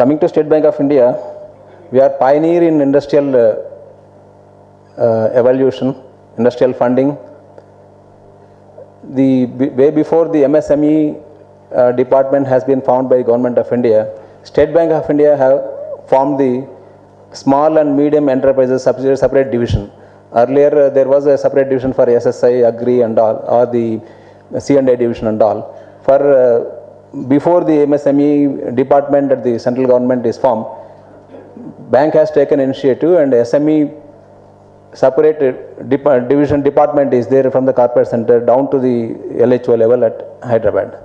Coming to State Bank of India, we are pioneer in industrial evaluation, industrial funding. Way before the MSME department has been found by Government of India, State Bank of India have formed the small and medium enterprises separate division. Earlier there was a separate division for SSI, Agri and all, or the C&I division and all. For before the MSME department at the central government is formed, bank has taken initiative and SME separate division department is there from the corporate center down to the LHO level at Hyderabad.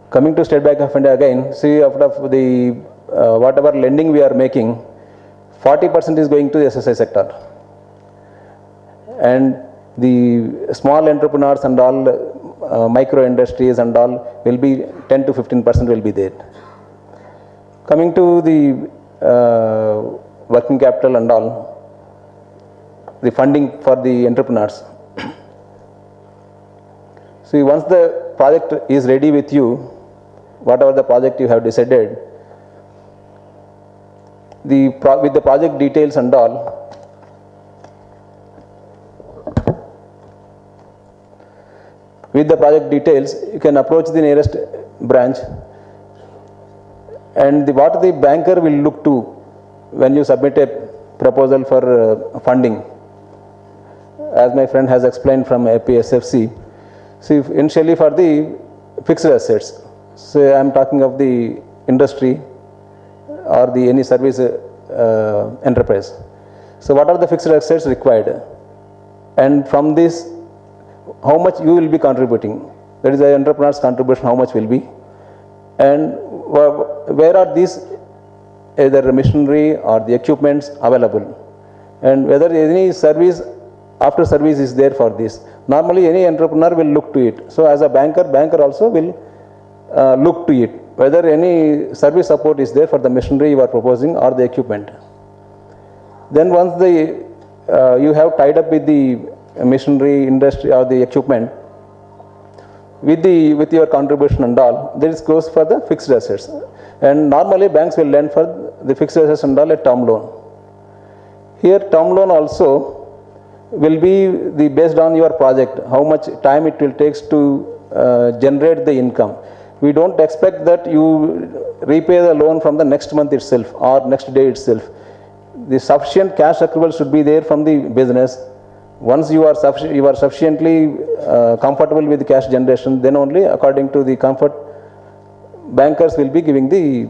Coming to State Bank of India again, see after the whatever lending we are making, 40% is going to the SSI sector, and the small entrepreneurs and all micro industries and all will be 10 to 15% will be there. Coming to the working capital and all, the funding for the entrepreneurs. See, once the project is ready with you, whatever the project you have decided, with the project details and all, with the project details, you can approach the nearest branch, and what the banker will look to when you submit a proposal for funding, as my friend has explained from APSFC. See, initially for the fixed assets, so I am talking of the industry or the any service enterprise. So what are the fixed assets required, and from this how much you will be contributing, that is the entrepreneur's contribution, how much will be, and where are these either machinery or the equipments available, and whether any service after service is there for this. Normally any entrepreneur will look to it. So as a banker also will look to it, whether any service support is there for the machinery you are proposing or the equipment. Then once you have tied up with the machinery industry or the equipment with your contribution and all, this goes for the fixed assets, and normally banks will lend for the fixed assets and all a term loan. Here term loan also will be based on your project, how much time it will take to generate the income. We don't expect that you repay the loan from the next month itself or next day itself. The sufficient cash accrual should be there from the business. Once you are sufficiently comfortable with the cash generation, then only according to the comfort, bankers will be giving the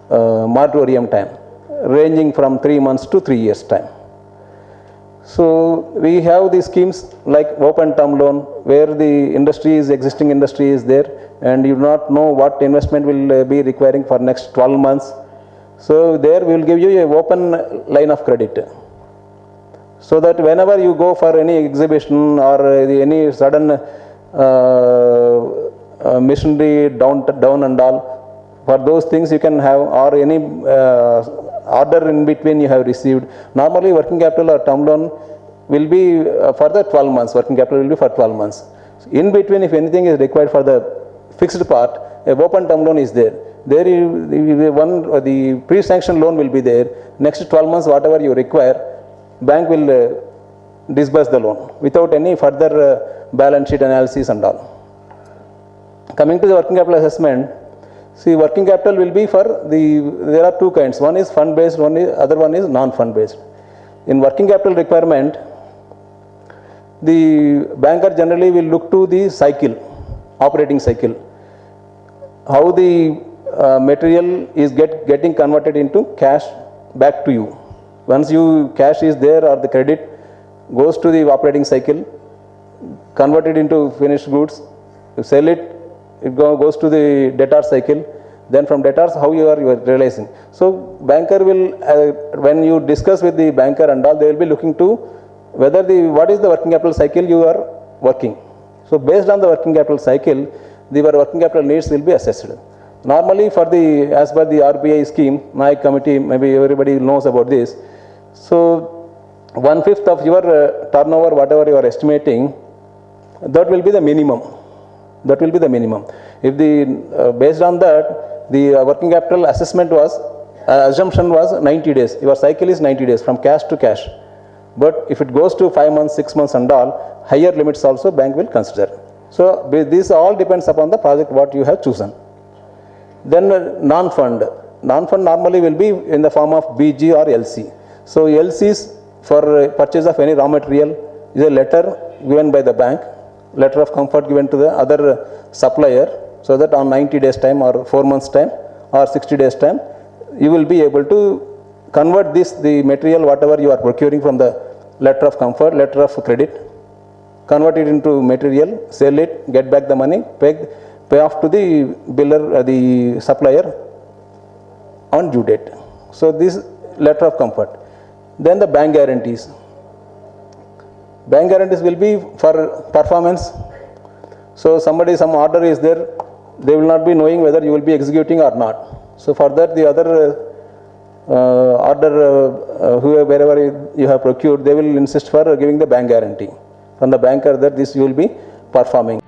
moratorium time, ranging from 3 months to 3 years time. So we have the schemes like open term loan, where the existing industry is there, and you do not know what investment will be requiring for next 12 months. So there we will give you an open line of credit, so that whenever you go for any exhibition or any sudden machinery down and all, for those things you can have, or any order in between you have received. Normally working capital or term loan will be for the 12 months, working capital will be for 12 months. In between, if anything is required for the fixed part, a open term loan is there. There the pre-sanction loan will be there. Next 12 months whatever you require, bank will disburse the loan without any further balance sheet analysis and all. Coming to the working capital assessment, see, working capital will be for there are two kinds. One is fund based, other one is non-fund based. In working capital requirement, the banker generally will look to the cycle, operating cycle, how the material is getting converted into cash back to you. Once cash is there or the credit goes to the operating cycle, converted into finished goods, you sell it, it goes to the debtor cycle, then from debtors how you are realizing. So banker will, when you discuss with the banker and all, they will be looking to whether what is the working capital cycle you are working. So based on the working capital cycle, the working capital needs will be assessed. Normally as per the RBI scheme, Naik committee, maybe everybody knows about this. So 1/5 of your turnover, whatever you are estimating, that will be the minimum. That will be the minimum. If the based on that, the working capital assessment was assumption was 90 days. Your cycle is 90 days from cash to cash. But if it goes to 5 months, 6 months and all, higher limits also bank will consider. So this all depends upon the project what you have chosen. Then non-fund. Non-fund normally will be in the form of BG or LC. So LCs for purchase of any raw material is a letter given by the bank, letter of comfort given to the other supplier, so that on 90 days time or 4 months time or 60 days time, you will be able to convert the material whatever you are procuring from the letter of comfort, letter of credit, convert it into material, sell it, get back the money, pay off to the biller, the supplier on due date. So this letter of comfort. Then the bank guarantees. Bank guarantees will be for performance. So some order is there, they will not be knowing whether you will be executing or not. So for that the other order, wherever you have procured, they will insist for giving the bank guarantee from the banker that this you will be performing.